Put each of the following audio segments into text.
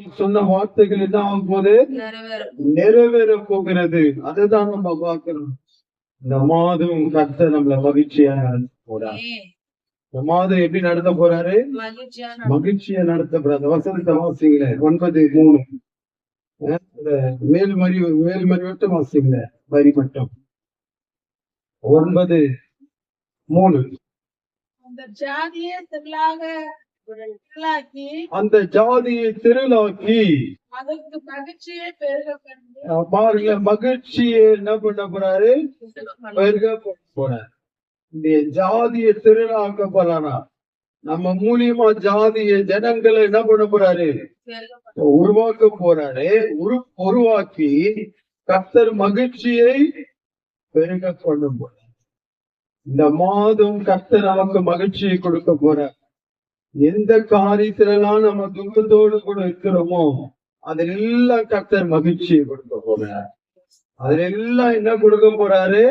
சொன்ன வார்த்தைகள் என்ன ஆகும் போது நிறைவேற போகிறது. அதுதான் நம்ம பார்க்கிறோம். இந்த மாதம் கர்த்தர் நம்மள மகிழ்ச்சியா நடத்த போறார். இந்த மாதம் எப்படி நடத்த போறாரு? மகிழ்ச்சியா நடத்த போறாரு. வசனத்தை வாசிங்கள 9:3 மேல்மறி மட்டும் வாசிங்கள வரி மட்டும் 9:3 அந்த ஜாதியை திருளாக்கி அதற்கு மகிழ்ச்சியை பாருங்க, மகிழ்ச்சியை என்ன பண்ண போறாரு? பெருக போறாரு. இந்த ஜாதியை திருளாக்க போறாரா? நம்ம மூலியமா ஜாதிய ஜனங்களை என்ன பண்ண போறாரு? உருவாக்க போறாரு. உருவாக்கி கர்த்தர் மகிழ்ச்சியை பெருக பண்ண போறார். இந்த மாதம் கர்த்தர் நமக்கு மகிழ்ச்சியை கொடுக்க போறார். எந்த காரியத்திலாம் நம்ம துக்கத்தோடு கூட இருக்கிறோமோ அதிலெல்லாம் கர்த்தர் மகிழ்ச்சியை கொடுக்க போறார். அதிலெல்லாம் என்ன கொடுக்க போறாரு?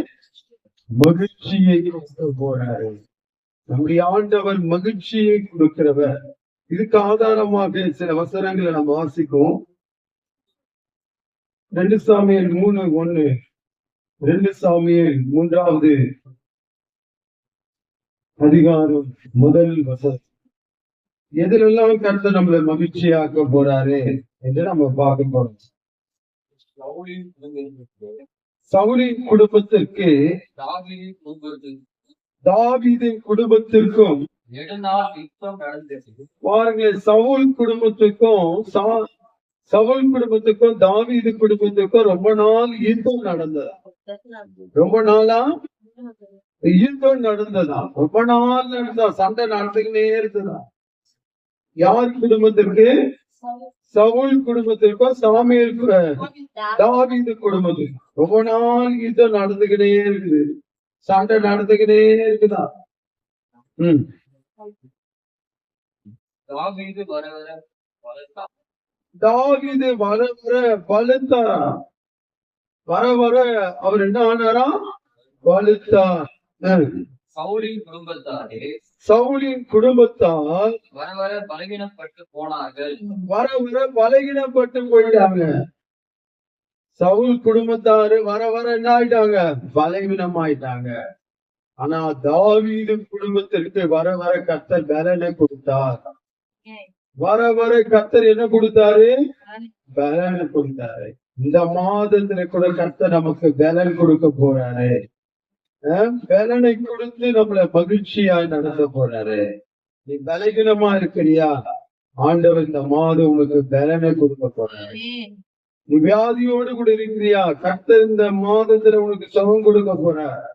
மகிழ்ச்சியை கொடுக்க போறாரு. நம்முடைய ஆண்டவர் மகிழ்ச்சியை கொடுக்கிறவர். இதுக்கு ஆதாரமாக சில வசனங்களை நம்ம வாசிக்கும். 2 சாமுவேல் 3:1 2 சாமுவேல் 3வது அதிகாரம் 1 வசனம். எதிலெல்லாம் கர்த்தர் நம்மளை மகிழ்ச்சியாக்க போறாரு என்று நம்ம பார்க்க போறோம். சவுலின் குடும்பத்திற்கு தாவீதின் குடும்பத்திற்கும் பாருங்க, சவுல் குடும்பத்துக்கும் தாவீது குடும்பத்துக்கும் ரொம்ப நாள் யுத்தம் நடந்ததா? ரொம்ப நாளா யுத்தம் நடந்ததா? ரொம்ப நாள் நடந்தா? சண்டை நடந்துக்கிட்டே இருந்ததா? யார் குடும்பத்திற்கு? சவுல் குடும்பத்திற்கும் தாவீது குடும்பத்துக்கும் ரொம்ப நாள் யுத்தம் நடந்துகிட்டே இருக்குது. சண்டை நடந்துகிட்டே இருக்குதா? தாவீது வர வர பழுத்தாரா? வர அவர் என்ன ஆனாரா? பழுத்தார். சவுலின் குடும்பத்தார் வர வர பலகீனப்பட்டு போயிட்டாங்க. சவுல் குடும்பத்தாரு வர வர என்ன ஆயிட்டாங்க? பலவீனம் ஆயிட்டாங்க. ஆனா தாவீது குடும்பத்திற்கு வர வர கர்த்தர் பலனை கொடுத்தார். வர வர கர்த்தர் என்ன கொடுத்தாரு? பலனை கொடுத்தாரு. இந்த மாதத்துல கூட கர்த்தர் நமக்கு பலன் கொடுக்க போறாரு. பலனை கொடுத்து நம்மள மகிழ்ச்சியா நடத்த போறாரு. நீ பலகீனமா இருக்கிறியா? ஆண்டவர் இந்த மாதம் உங்களுக்கு பலனை கொடுக்க போறாரு. நீ வியாதியோடு கூட இருக்கிறியா? கர்த்தர் இந்த மாதத்துல உனக்கு சுகம் கொடுக்க போறார்.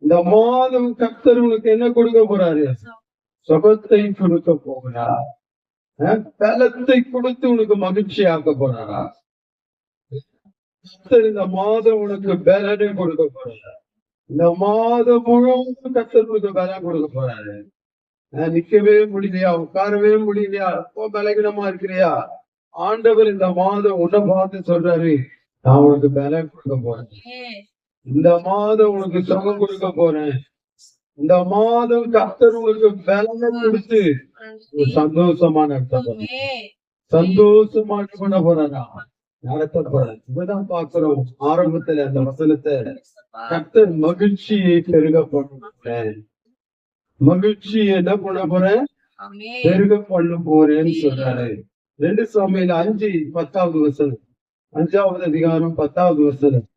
இந்த மாதம் கர்த்தர் உனக்கு என்ன கொடுக்க போறாரு? சுகத்தை கொடுக்க போகிறார். பலத்தை கொடுத்து உனக்கு மகிழ்ச்சி ஆக்க போறாரா? கர்த்தர் இந்த மாதம் உனக்கு பலனை கொடுக்க போறார். இந்த மாதம் முழுவதும் கர்த்தர் உனக்கு பலன் கொடுக்க போறாரு. நிக்கவே முடியலையா? உட்காரவே முடியலையா? ரொம்ப பலகீனமா இருக்கிறியா? ஆண்டவர் இந்த மாதம் உன்னை பார்த்து சொல்றாரு, நான் உனக்கு பலன் கொடுக்க போறேன். இந்த மாதம் உனக்கு சுகம் கொடுக்க போறேன். இந்த மாதம் கர்த்தர் உங்களுக்கு பலனை கொடுத்து சந்தோஷமா நடத்த போறேன். சந்தோஷமா பண்ண போறாரா? நடத்த போறேன். இப்பதான் பாக்குறோம் ஆரம்பத்துல அந்த வசனத்தை, கர்த்தர் மகிழ்ச்சியை பெருக போறேன். மகிழ்ச்சியை என்ன பண்ண போறேன்? பெருக பண்ண போறேன்னு சொல்றாரு. 2 சாமுவேல் 5:10 வசனம். 5வது அதிகாரம் 10வது வசனம்.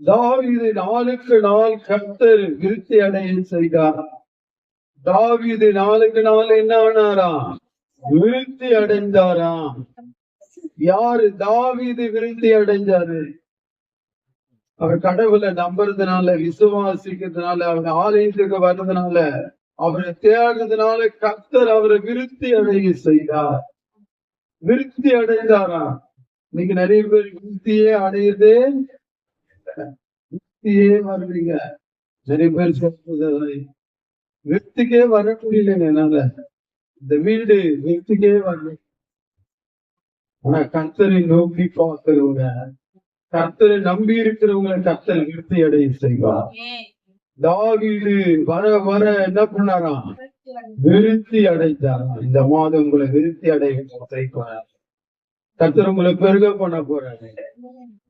தாவீது நாளுக்கு நாள் கர்த்தர் விருத்தி அடைய செய்தார். தாவீது நாளுக்கு நாள் என்ன ஆனாரா? விருத்தி அடைந்தாரா? யாரு? தாவீது விருத்தி அடைஞ்சாரு. அவர் கடவுளை நம்புறதுனால, விசுவாசிக்கிறதுனால, அவர் ஆலயத்துக்கு வர்றதுனால, அவரை தேடுறதுனால கர்த்தர் அவரை விருத்தி அடைய செய்தார். விருத்தி அடைந்தாரா? இன்னைக்கு நிறைய பேர் விருத்தியே அடையுது, விருத்தியே வருவீங்க. நிறைய பேர் சொல்றது விருத்திக்கே வர முடியல. என்னால இந்த வீடு விருத்திக்கே வரல. ஆனா கர்த்தரை நோக்கி பார்க்கிறவங்க, கர்த்தரை நம்பி இருக்கிறவங்களை கர்த்தர் விருத்தி அடைய செய்வார். தாவீது வர வர என்ன பண்ணாராம்? விருத்தி அடைந்தார். இந்த மாதம் உங்களை விருத்தி அடைய போறார். கர்த்தர் உங்களை பெருக பண்ண போறாரு.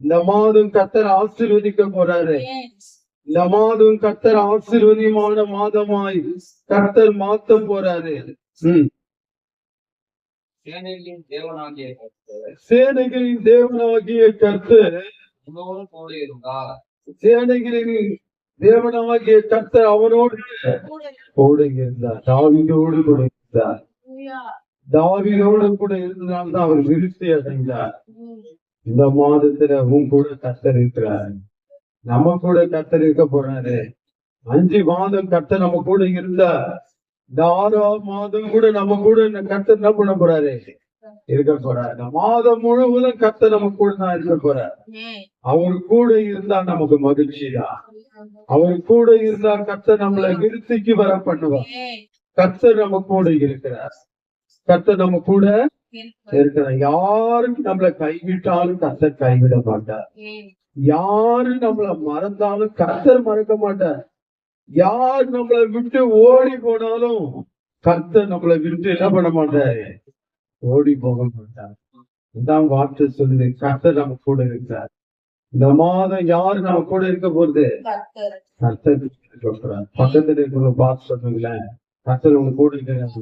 இந்த மாதம் கர்த்தர் ஆசீர்வதிக்க போறாரு. இந்த மாதம் கர்த்தர் ஆசீர்வதியமான மாதமாய் கர்த்தர் மாத்த போறாரு. சேனைகளின் தேவனாகிய கர்த்தர் கூட இருந்தார். சேனைகளின் தேவனாகிய கர்த்தர் அவனோடு கூட இருந்தார். தாவீதோடு கூட இருந்தார். தாவீதோடு கூட இருந்ததால்தான் அவர் விருத்தி அடைந்தார். இந்த மாதத்துல உன் கூட கர்த்தர் இருக்கிறார். நம்ம கூட கர்த்தர் இருக்க போறாரு. 5 மாதம் கர்த்தர் நம்ம கூட இருந்தார். இந்த 6ஆம் மாதம் கூட நம்ம கூட கர்த்தர் என்ன பண்ண போறாரு? இருக்க போறாரு. இந்த மாதம் முழுவதும் கர்த்தர் நம்ம கூட தான் இருக்க போறாரு. அவர் கூட இருந்தா நமக்கு மகிழ்ச்சி தான். அவர் கூட இருந்தா கர்த்தர் நம்மளை விருத்திக்கு வர பண்ணுவார். கர்த்தர் நம்ம கூட இருக்கிறார். கர்த்தர் நம்ம கூட இருக்கிறார். யாரும் நம்மளை கைவிட்டாலும் கர்த்தர் கைவிட மாட்டார். யாரு நம்மள மறந்தாலும் கர்த்தர் மறக்க மாட்டார். யார் நம்மளை விட்டு ஓடி போனாலும் கர்த்தர் நம்மளை விட்டு என்ன பண்ண மாட்டாரு? ஓடி போக மாட்டார். இதான் வார்த்தை சொல்லுது. கர்த்தர் நம்ம கூட இருக்கிறார். இந்த மாதம் யாரு நம்ம கூட இருக்க போறது? கர்த்தர் சொல்றார். பக்கத்துல இருக்கிற பார்த்து சொல்லுங்களேன். கர்த்தர் உங்க கூட இருக்கிறார்.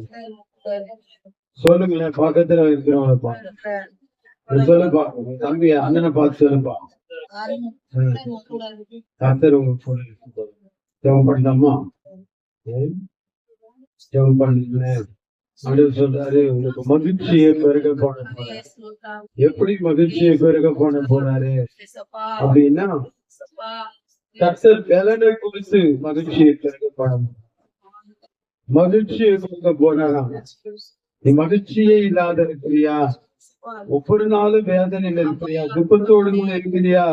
சொல்லுங்களேன். பக்கத்துல இருக்கிறவங்க பார்த்து சொல்லுப்பா. தம்பி அண்ணனை பார்த்து சொல்லுப்பா. கர்த்தர் உங்க கூட இருக்கிறார். ஜெபம் பண்ணலாமா? ஜெபம் பண்ணுங்களேன். அப்படின்னு சொல்றாரு. உங்களுக்கு மகிழ்ச்சியை பெருக போன போறாரு. எப்படி மகிழ்ச்சியை பெருக போன போறாரு அப்படின்னா, கர்த்தர் பலனை குறித்து மகிழ்ச்சியை பெருக போன மகிழ்ச்சியை கொடுக்க போனாராம். நீ மகிழ்ச்சியே இல்லாத இருக்கிறியா? ஒவ்வொரு நாளும் வேதனையில இருக்கிறியா? துக்கத்தோடு இருக்கிறியா?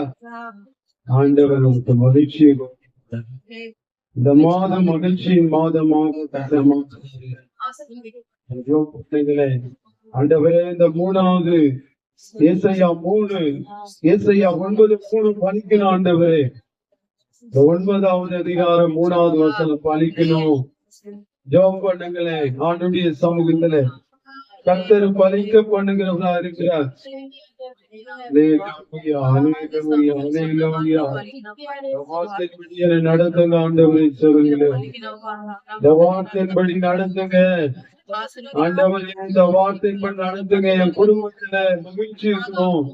ஆண்டவர் உங்களுக்கு மகிழ்ச்சியை கொடுக்கிறார். இந்த மாதம் மகிழ்ச்சியின் மாதமாக கர்த்தர் ஆண்டவரே, இந்த 3வது ஏசாயா 3 ஏசாயா 9:3 பலிக்கணும். ஆண்டவரே, இந்த 9வது அதிகாரம் 3வது வசனம் பலிக்கணும். ஜெபம் பண்ணுங்களேன். ஆண்டுடைய சமூகத்துல கர்த்தர் பலிக்க பண்ணுகிறவர்களா இருக்கிறார். நடத்துங்க ஆண்டவரை சொல்லுங்களேன். இந்த வார்த்தையின்படி நடத்துங்க ஆண்டவரே. இந்த வார்த்தையின்படி நடத்துங்க. என் குடும்பத்துல மகிழ்ச்சி இருக்கணும்.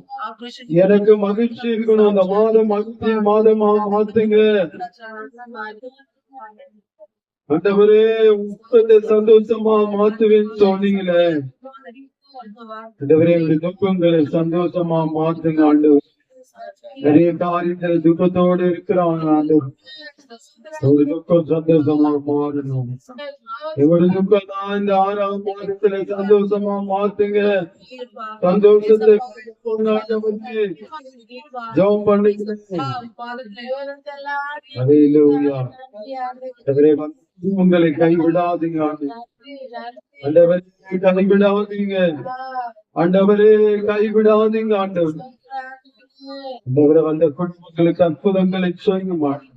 எனக்கு மகிழ்ச்சி இருக்கணும். இந்த மாதம் மகிழ்ச்சி மாதமா மாத்துங்க ஆண்டவரே. உங்களை சந்தோஷமா மாத்துவேன்னு சொன்னீங்களே ஆண்டவரே. துக்கங்களை சந்தோஷமா மாத்துங்க ஆண்டவர். நிறைய காரியத்துல துக்கத்தோடு இருக்கிறாங்க ஆண்டவர். ஒரு துக்கம் சந்தோஷமா மாறணும். எவ்வளவு துக்கம் தான் இந்த 6ஆம் மாதத்துல சந்தோஷமா மாத்துங்க. சந்தோஷத்தை ஜெபம் பண்ணுங்க. உங்களை கைவிடாதீங்க ஆண்டவரே. கைவிடாதீங்க ஆண்டவரே. கைவிடாதீங்க ஆண்டவர். ஆண்டவரே, அந்த குடும்பங்களுக்கு அற்புதங்களை செய்ய மாட்டோம்.